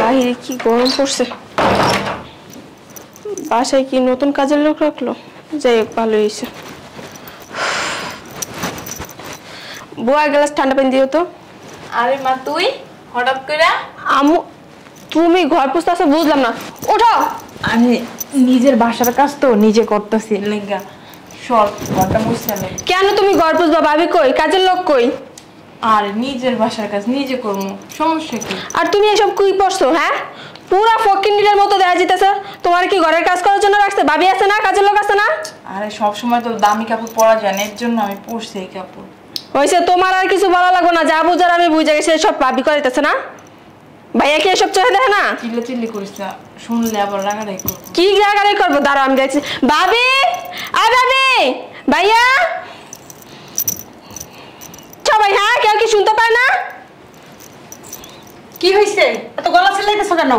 বাহিরে কি গরম পড়ছে, বাসায় কি নতুন কাজের লোক রাখলো? যাই হোক, ভালো হয়েছে। বুয়া গ্লাস ঠান্ডা পানি দিও তো। আরে মা তুই হঠাৎ করে? আম্মু তুমি ঘর পুছতেছো বুঝলাম না, ওঠো। আমি নিজের বাসার কাজ তো নিজে করতেছি লেগা সর ঘরটা মুছতে নেই। কেন তুমি ঘর পুছবা? ভাবি কই? কাজের লোক কই? আর নিজের বাসার কাজ নিজে করবো, সমস্যা কি? আর তুমি এসব কি পড়ছো? হ্যাঁ, পুরা ফকিন্নির মতো দেখা যেতেছে। তোমার কি ঘরের কাজ করার জন্য রাখছে? ভাবি আছে না, কাজের লোক আছে না? আরে সব সময় তো দামি কাপড় পরা যায় না, এর জন্য আমি পরছি এই কাপড়। হয়েছে, তোমার আর কিছু বলা লাগবে না। যা বুঝার আমি বুঝে গেছি, সব ভাবি করিতেছে না। ভাইয়া কি এসব চোখে দেখে না? চিল্লি করিস না, শুনলে আবার রাগারাগি করবো। কি রাগারাগি করবো? দাঁড়াও আমি দেখছি। ভাবি, আয় ভাবি, ভাইয়া সবাই, হ্যাঁ কেউ কি শুনতে পায় না? কি হইছে? এত গলা চিল্লাইতেছো কেন?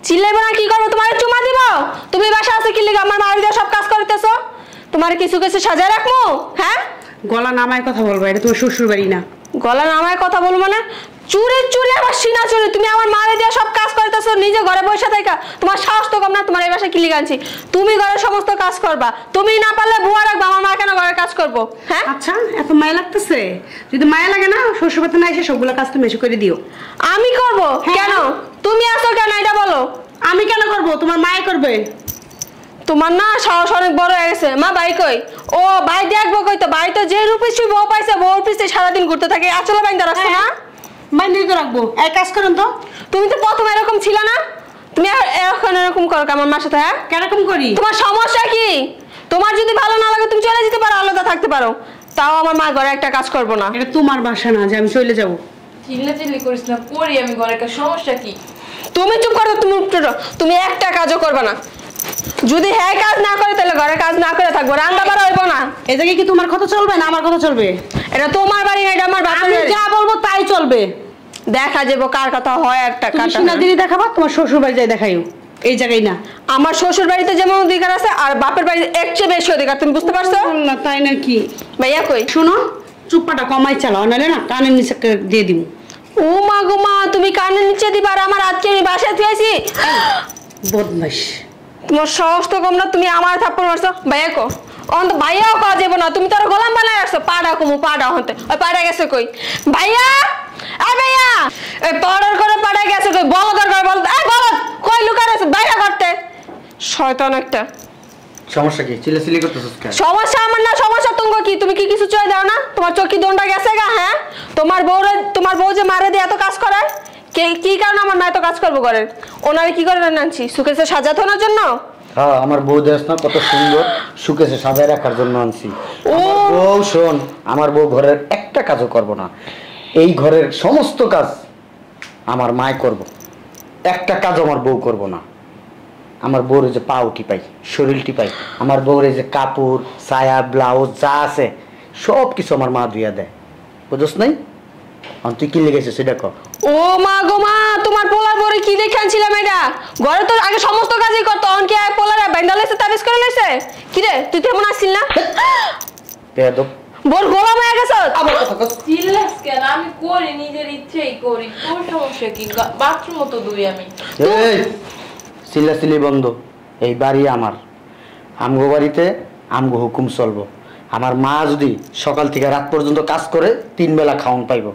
চিল্লাইবো না, কি করবো? তোমার চুমা দিব? তুমি বাসা আছে কি লিগা আমার মারি দিয়ে সব কাজ করতেছো? তোমার কিছু কিছু সাজায় রাখবো? হ্যাঁ, গলা নামায় কথা বলবা, এটা তোমার শ্বশুর বাড়ি না। গলা নামায় কথা বলবো মানে? চুরি চুরি আবার সিনা চুরি। তুমি আমার মারে দিয়ে সব কাজ করতেছো, নিজে ঘরে বসে থাকা। তোমার সাহস তো কম না? তোমার এই বাসায় কি লিগা আনছি? তুমি ঘরের সমস্ত কাজ করবা, তুমি না পারলে বুয়া রাখবা। আমার মা কেন ঘরের কাজ করবো? হ্যাঁ, আচ্ছা এত মায়া লাগতেছে? যদি মায়া লাগে না, শ্বশুর বাড়িতে না এসে সবগুলো কাজ তুমি এসে করে দিও। আমি করব? কেন? তুমি আসো কেন এটা বলো। আমি কেন করবো? তোমার মায়ে করবে। তোমার না সাহস অনেক বড় হয়ে গেছে। মা ভাই কই? ও ভাই দেখবো কই? তো ভাই তো যে রূপে বউ পাইছে, বউর পিছে সারাদিন ঘুরতে থাকে। আসলে বাইন্দা রাখছো না? বাইন্দা তো রাখবো। এক কাজ করুন তো। তুমি তো প্রথম এরকম ছিল না, তুমি এখন এরকম করো আমার মার সাথে? হ্যাঁ, কেরকম করি? তোমার সমস্যা কি? তোমার যদি ভালো না লাগে তুমি চলে যেতে পারো, আলাদা থাকতে পারো। তাও আমার মা ঘরে একটা কাজ করবো না। এটা তোমার বাসা না যে আমি চলে যাবো। চিল্লি করিস না, করি আমি ঘরের কাজ, সমস্যা কি? তুমি চুপ করো, তুমি একটা কাজও করবে না। যদি হ্যাঁ কাজ না করে তাহলে ঘরে কাজ না করে থাকবো, রান্না বাড়া হইবো না। এ জায়গায় কি তোমার কথা চলবে না আমার কথা চলবে? এটা তোমার বাড়ি না, এটা আমার বাপের আমি বাড়ি। যা বলবো তাই চলবে। দেখা যাবো কার কথা হয়। একটা তুমি সিনাদিনী দেখাবা, তোমার শ্বশুর বাড়ি যাই দেখাইও, এই জায়গায় না। আমার শ্বশুর বাড়িতে যেমন অধিকার আছে আর বাপের বাড়িতে এর চেয়ে বেশি অধিকার। তুমি বুঝতে পারছো না? তাই নাকি? ভাইয়া কই? শোনো, চুপ্পাটা কমাই চালাও, নাহলে না কানের নিচে দিয়ে দিব। ও মা গো মা, তুমি কানের নিচে দিবা আর আমার আজকে আমি বাসায় থুয়েছি? বদমাইশ। তোমার সাহস তো কম না, তুমি আমার থাপ্পড় মারছো। ভাইয়া কো? অন্ত ভাইয়াও কাজ যাবো না, তুমি তো আর গোলাম বানায় রাখছো। পাড়া কমু, পাড়া হতে ওই পাড়া গেছে কই? ভাইয়া, আ ভাইয়া, এই পাড়ার করে পাড়া গেছে কই? বলদ আর বলদ, এই বলদ কই লুকায় আছে? বাইরে করতে শয়তান একটা। সমস্যা কি? চিল্লাচিল্লি করতেছিস কেন? সমস্যা আমার না, সমস্যা তুমি কি? তুমি কি কিছু চাই দাও না? তোমার চোখ কি দোনটা গেছে গা? হ্যাঁ, তোমার বউ যে মারে দিয়ে এত কাজ করে, কি কারণে আমার মা এত কাজ করবো ঘরের? ওনারে কি করে আনছি? সুকেছে সাজাতে ওনার জন্য? হ্যাঁ, আমার বউ দেখ না কত সুন্দর, সুকেছে সাজায় রাখার জন্য আনছি। বউ শোন, আমার বউ ঘরের একটা কাজও করবো না। এই ঘরের সমস্ত কাজ আমার মায় করব, একটা কাজ আমার বউ করবো না। আমার বউর যে পা উঠি পাই, শরীর টিপাই, আমার বউর যে কাপড় ছায়া ব্লাউজ যা আছে সব কিছু আমার মা ধুইয়া দেয়। বুঝছ নাই? তুই কি লেগেছে সেটা কর। ও মা গো মা, তোমার পোলার বরে কি দেখে আনছিলাম এটা? ঘরে তো আগে সমস্ত কাজই করতো, অনকে পোলারে বাইন্দা লাইছে, তাবিজ করে লাইছে। কি রে, তুই কেমন আসছিস না? বেয়াদব, বল গোলাম হয়ে গেছ। আবার কথা কস। চিল্লাস কেন? আমি করি, নিজের ইচ্ছেই করি, তোর সমস্যা কি? বাথরুমও তো ধুই আমি। এই চিল্লাচিল্লি বন্ধ। এই বাড়ি আমার, আমগো বাড়িতে আমগো হুকুম চলবো। আমার মা যদি সকাল থেকে রাত পর্যন্ত কাজ করে 3 বেলা খাওন পাইব,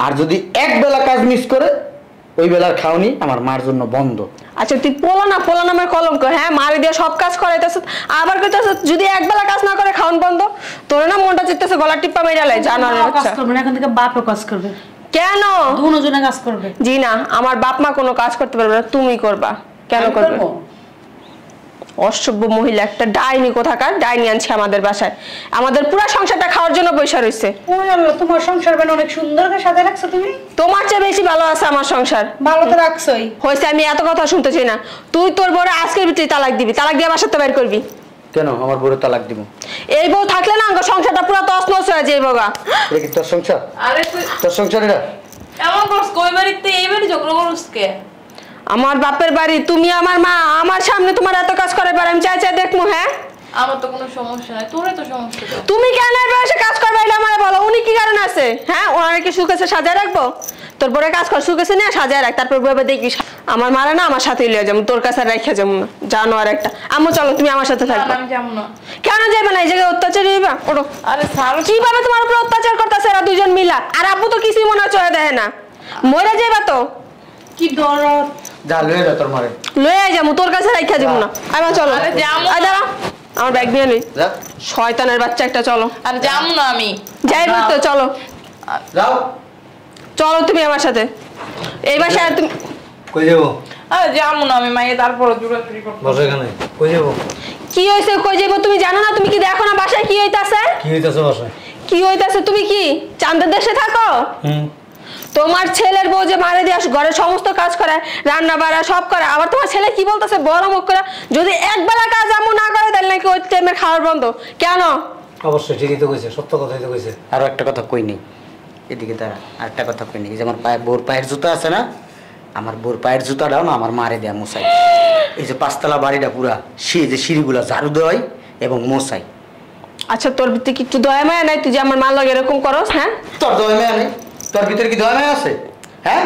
আর যদি 1 বেলা কাজ মিস করে ওই বেলার খাওনি আমার মার জন্য বন্ধ। আচ্ছা তুই পোলা নামের কলঙ্ক। হ্যাঁ, মারি দিয়ে সব কাজ করাইতেছ, আবার কইতেছ যদি 1 বেলা কাজ না করে খাওন বন্ধ। তোর না মনটা চিত্তেছে গলা টিপ্পা মেরালে জানার কাজ করবে না, এখন থেকে বাপও কাজ করবে। কেন? দুজনে কাজ করবে। জি না, আমার বাপ মা কোনো কাজ করতে পারবে না, তুমি করবা। কেন করবে? অসভ্য মহিলা একটা, ডাইনি কোথাকার। ডাইনি আনছে আমাদের বাসায়, আমাদের পুরো সংসারটা খাওয়ার জন্য বসে রইছে। ওই আল্লাহ, তোমার সংসার বেন অনেক সুন্দর করে সাজায় রাখছো তুমি। তোমার চেয়ে বেশি ভালো আছে আমার সংসার। ভালো তো রাখছোই। হইছে, আমি এত কথা শুনতে চাই না। তুই তোর বউরে আজকের ভিতরে তালাক দিবি, তালাক দিয়ে বাসাতে বের করবি। কেন আমার বউরে তালাক দিব? এই বউ থাকলে না সংসারটা পুরো তছনছ হয়ে যায়। বগা এটা কি তোর সংসার? আরে তুই তোর সংসার এটা? এমন করস কই বাড়িতে? এই বাড়ি ঝগড়া করস কে? আমার বাপের বাড়ি, তুমি আমার মা, আমার সামনে তোমার এত কাজ করে পারে আমি চাই চাই দেখমু? হ্যাঁ, আমার তো কোনো সমস্যা নাই, তোরে তো সমস্যা। তুমি কেন এই বয়সে কাজ করবে এটা আমারে বলো। উনি কি কারণ আছে? হ্যাঁ, ওনারে কি সুখেছে সাজায় রাখবো? তোর বড় কাজ কর, সুখেছে নিয়ে সাজায় রাখ, তারপর বলবে দেখবি আমার মারে না আমার সাথে লিয়ে যাবো, তোর কাছে রেখে যাবো না। জানো আর একটা আম্মু চলো তুমি আমার সাথে থাকবে। আমি যাবো না। কেন যাবে না? এই জায়গায় অত্যাচার হইবা? ওঠো। আরে স্যার কিভাবে তোমার উপর অত্যাচার করতেছে এরা দুজন মিলা? আর আব্বু তো কিছুই মনে চয়ে দেয় না। মরে যাইবা তো কি দরদ। যা লয়ে যা তোর মারে। লয়ে যাবো, তোর কাছে রেখে যাবো না। আবার চলো। আরে যাবো না। দাঁড়া, আমার ব্যাগ নিয়ে লই। যা শয়তানের বাচ্চা একটা, চলো। আর যাবো না আমি। যাইবা তো চলো। যাও। চলো তুমি আমার সাথে। এই বাসায় তুমি কই যাবো? আরে যাবো না আমি, মাইয়ে তারপরে জোরাজুরি করতে। বসো এখানে। কই যাবো? কি হইছে? কই যাইবো? তুমি জানো না? তুমি কি দেখো না বাসায় কি হইতাছে? কি হইতাছে বাসায়? কি হইতাছে? তুমি কি চাঁদের দেশে থাকো? হুম। তোমার ছেলের বউ যে মারে দিয়ে ঘরের সমস্ত কাজ করে, রান্না বাড়া সব করে, আবার তোমার ছেলে কি বলতেছে বড় মুখ করে, যদি একবেলা কাজ আম্মু না করে তাহলে নাকি ওই টাইমের খাওয়ার বন্ধ। কেন? অবশ্যই ঠিকই তো কইছে, সত্য কথাই তো কইছে। আরো একটা কথা কই নেই, এদিকে দাঁড়া। আর একটা কথা কই নেই, এই যে আমার পায়ে বোর পায়ের জুতা আছে না, আমার বোর পায়ের জুতাটাও না আমার মারে দেয়া মোছাই। এই যে পাঁচতলা বাড়িটা পুরা সে যে সিঁড়িগুলা ঝাড়ু দেওয়াই এবং মোছাই। আচ্ছা তোর ভিতরে কি একটু দয়া মায়া নাই? তুই যে আমার মাল লাগে এরকম করস? হ্যাঁ, তোর দয়া মায়া নেই? তোর ভিতরে কি দয়া মায়া আছে? হ্যাঁ,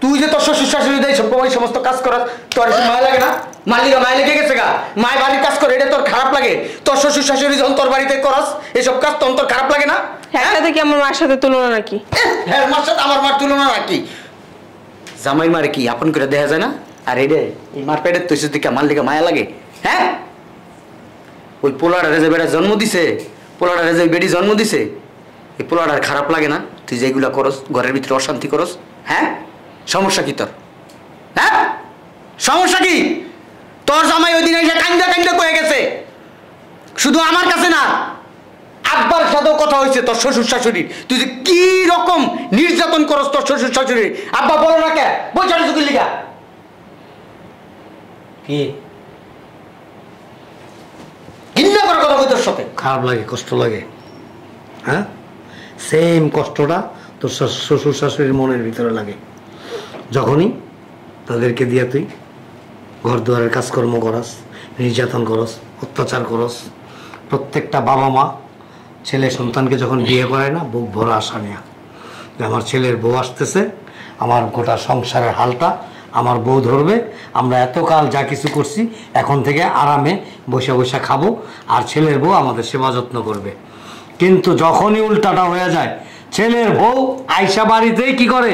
তুই যে তোর শ্বশুর শাশুড়ি দেয় সব ওই সমস্ত কাজ করাস, তোর এসে মায়া লাগে না? মালিকা মায়া লেগে গেছে গা, মায় বাড়ির কাজ করে, এটা তোর খারাপ লাগে? তোর শ্বশুর শাশুড়ি যখন তোর বাড়িতে করস এসব কাজ, তখন তোর খারাপ লাগে না? হ্যাঁ, সাথে কি আমার মার সাথে তুলনা নাকি? হ্যাঁ, মার সাথে আমার মার তুলনা নাকি? জামাই মারে কি আপন করে দেখা যায় না? আর এই রে এই মার পেটের তুই দিকে আমার লিগে মায়া লাগে? হ্যাঁ, ওই পোলাডারে যে বেটা জন্ম দিছে, পোলাডারে যে বেটি জন্ম দিছে, এই পোলাডার খারাপ লাগে না? তুই যেগুলা করস, ঘরের ভিতরে অশান্তি করস, হ্যাঁ, সমস্যা কি তোর? হ্যাঁ, সমস্যা কি তোর? জামাই ওই দিন এসে কান্দা কান্দা কয়ে গেছে, শুধু আমার কাছে না আব্বার সাথেও কথা হয়েছে তোর শ্বশুর শাশুড়ির, তুই যে কি রকম নির্যাতন করস তোর শ্বশুর শাশুড়ি। আব্বা বলো না কে বলছো চুকির লিগা? কি ঘৃণা করার কথা কই তোর সাথে? খারাপ লাগে, কষ্ট লাগে? হ্যাঁ, সেম কষ্টটা তোর শ্বশুর শাশুড়ির মনের ভিতরে লাগে যখনই তাদেরকে দিয়ে তুই ঘর দুয়ারের কাজকর্ম করস, নির্যাতন করস, অত্যাচার করস। প্রত্যেকটা বাবা মা ছেলে সন্তানকে যখন বিয়ে করে না, বুক ভরা আশা নেয়া যে আমার ছেলের বউ আসতেছে, আমার গোটা সংসারের হালটা আমার বউ ধরবে, আমরা এতকাল যা কিছু করছি এখন থেকে আরামে বসে বসে খাবো, আর ছেলের বউ আমাদের সেবা যত্ন করবে। কিন্তু যখনই উল্টাটা হয়ে যায়, ছেলের বউ আইসা বাড়িতেই কি করে,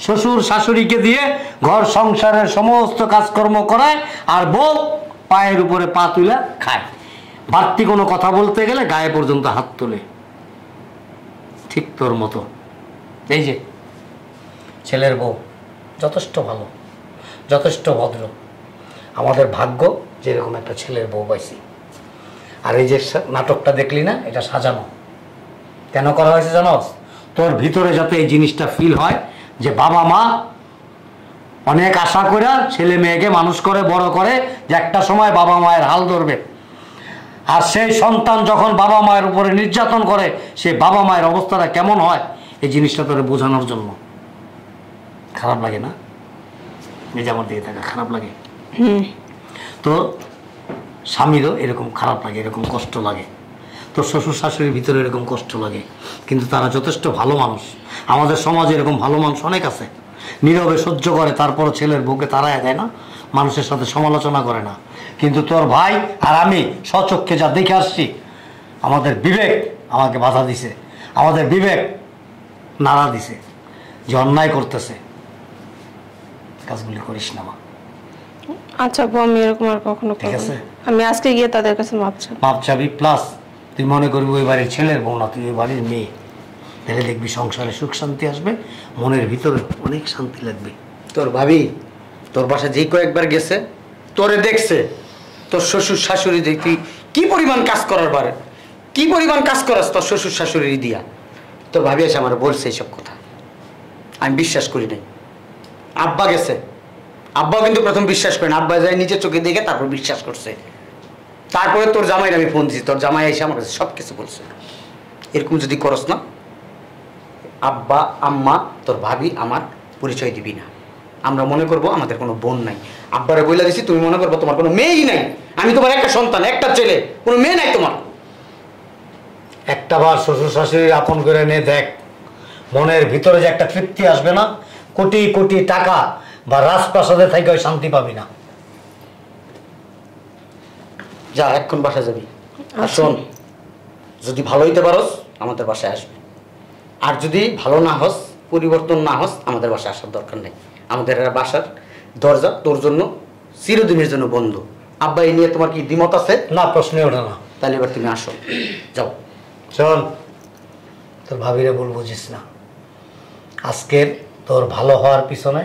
শ্বশুর শাশুড়িকে দিয়ে ঘর সংসারের সমস্ত কাজকর্ম করায়, আর বউ পায়ের উপরে পা তুলে খায়। বাড়তি কোনো কথা বলতে গেলে গায়ে পর্যন্ত হাত তোলে। ঠিক তোর মতো এই যে ছেলের বউ যথেষ্ট ভালো, যথেষ্ট ভদ্র। আমাদের ভাগ্য যেরকম একটা ছেলের বউ পাইছি। আর এই যে নাটকটা দেখলি না, এটা সাজানো কেন করা হয়েছে জানোস? তোর ভিতরে যাতে এই জিনিসটা ফিল হয় যে বাবা মা অনেক আশা করে ছেলে মেয়েকে মানুষ করে বড় করে, যে একটা সময় বাবা মায়ের হাল ধরবে। আর সেই সন্তান যখন বাবা মায়ের উপরে নির্যাতন করে, সেই বাবা মায়ের অবস্থাটা কেমন হয়, এই জিনিসটা তোরে বোঝানোর জন্য। খারাপ লাগে না? এই যে আমার দিয়ে থাকা খারাপ লাগে, তো স্বামীরও এরকম খারাপ লাগে, এরকম কষ্ট লাগে। তোর শ্বশুর শাশুড়ির ভিতরে এরকম কষ্ট লাগে, কিন্তু তারা যথেষ্ট ভালো মানুষ। আমাদের সমাজে এরকম ভালো মানুষ অনেক আছে, নীরবে সহ্য করে, তারপরও ছেলের বউকে তাড়ায় দেয় না, মানুষের সাথে সমালোচনা করে না। কিন্তু তোর ভাই আর আমি স্বচক্ষে যা দেখে আসছি, আমাদের বিবেক আমাকে বাধা দিছে, আমাদের বিবেক নাড়া দিছে যে অন্যায় করতেছে, কাজগুলি করিস না মা। আচ্ছা আপু, আমি এরকম আর কখনো ঠিক করব আছে। না। আমি আজকে গিয়ে তাদের কাছে মাপ চাই। মাপ চাবি, প্লাস তুই মনে করবি ওই বাড়ির ছেলের বউ না, তুই ওই বাড়ির মেয়ে। তাহলে দেখবি সংসারে সুখ শান্তি আসবে, মনের ভিতরে অনেক শান্তি লাগবে। তোর ভাবি তোর বাসা যেই কয়েকবার গেছে, তোরে দেখছে, তোর শ্বশুর শাশুড়ি দেখি কি পরিমাণ কাজ করার পারে, কি পরিমাণ কাজ করাস তোর শ্বশুর শাশুড়ি দিয়া। তোর ভাবি এসে আমার বলছে এইসব কথা, আমি বিশ্বাস করি নাই। আব্বা গেছে, আব্বাও কিন্তু প্রথম বিশ্বাস করেন, আব্বা যায় নিজের চোখে দেখে তারপর বিশ্বাস করছে। তারপরে তোর জামাইয়ের আমি ফোন দিছি, তোর জামাই এসে আমার কাছে সব কিছু বলছে। এরকম যদি করস না, আব্বা আম্মা তোর ভাবি আমার পরিচয় দিবি না। আমরা মনে করব আমাদের কোনো বোন নাই। আব্বারে বইলা দিছি, তুমি মনে করবো তোমার কোনো মেয়েই নাই। আমি তোমার একটা সন্তান, একটা ছেলে, কোনো মেয়ে নাই তোমার। একটা বার শ্বশুর শাশুড়ি আপন করে নে দেখ, মনের ভিতরে যে একটা তৃপ্তি আসবে না, কোটি কোটি টাকা বা রাজপ্রাসাদে থেকে ওই শান্তি পাবি না। যা এখন বাসায় যাবি। আর শোন, যদি ভালো হইতে পারোস আমাদের বাসায় আসবে, আর যদি ভালো না হস, পরিবর্তন না হস, আমাদের বাসায় আসার দরকার নেই। আমাদের বাসার দরজা তোর জন্য চিরদিনের জন্য বন্ধ। আব্বা এই নিয়ে তোমার কি দ্বিমত আছে? না, প্রশ্নই ওঠে না। তাহলে এবার তুমি আসো, যাও। শোন, তোর ভাবিরে বল বুঝিস না, আজকের তোর ভালো হওয়ার পিছনে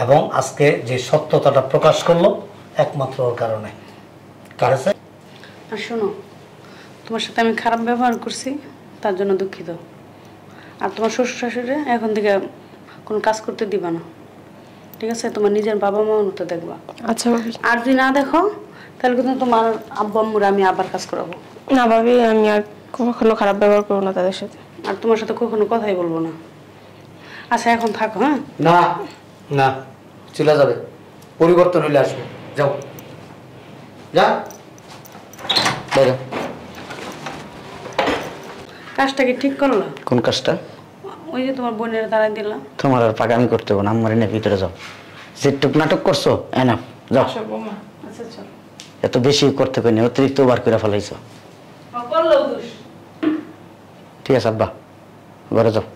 এবং আজকে যে সত্যতাটা প্রকাশ করলো একমাত্র ওর কারণে। কারণে আর শোনো, তোমার সাথে আমি খারাপ ব্যবহার করছি, তার জন্য দুঃখিত। আর তোমার শ্বশুর শাশুড়ি এখন থেকে কোনো কাজ করতে দিবা না, ঠিক আছে? তোমার নিজের বাবা মা মতো দেখবা। আচ্ছা ভাবি। আর যদি না দেখো তাহলে কিন্তু তোমার আব্বু আম্মুরা আমি আবার কাজ করাবো। না ভাবি, আমি আর কখনো খারাপ ব্যবহার করবো না তাদের সাথে। আর তোমার সাথে কখনো কথাই বলবো না। আচ্ছা এখন থাকো। হ্যাঁ, না না, চলে যাবে, পরিবর্তন হইলে আসবে। যাও, যা বাইরে। কাজটা কি ঠিক করলো? কোন কাজটা? ওই যে তোমার বোনের দাঁড়াই দিলাম। তোমার আর পাগামি করতে হবে না, আমার এনে ভিতরে যাও। যেটুক নাটক করছো এনাফ, যাও। আচ্ছা চল। এত বেশি করতে পারিনি, অতিরিক্ত বার করে ফেলাইছো। করলো দোষ। ঠিক আছে আব্বা, ঘরে যাও।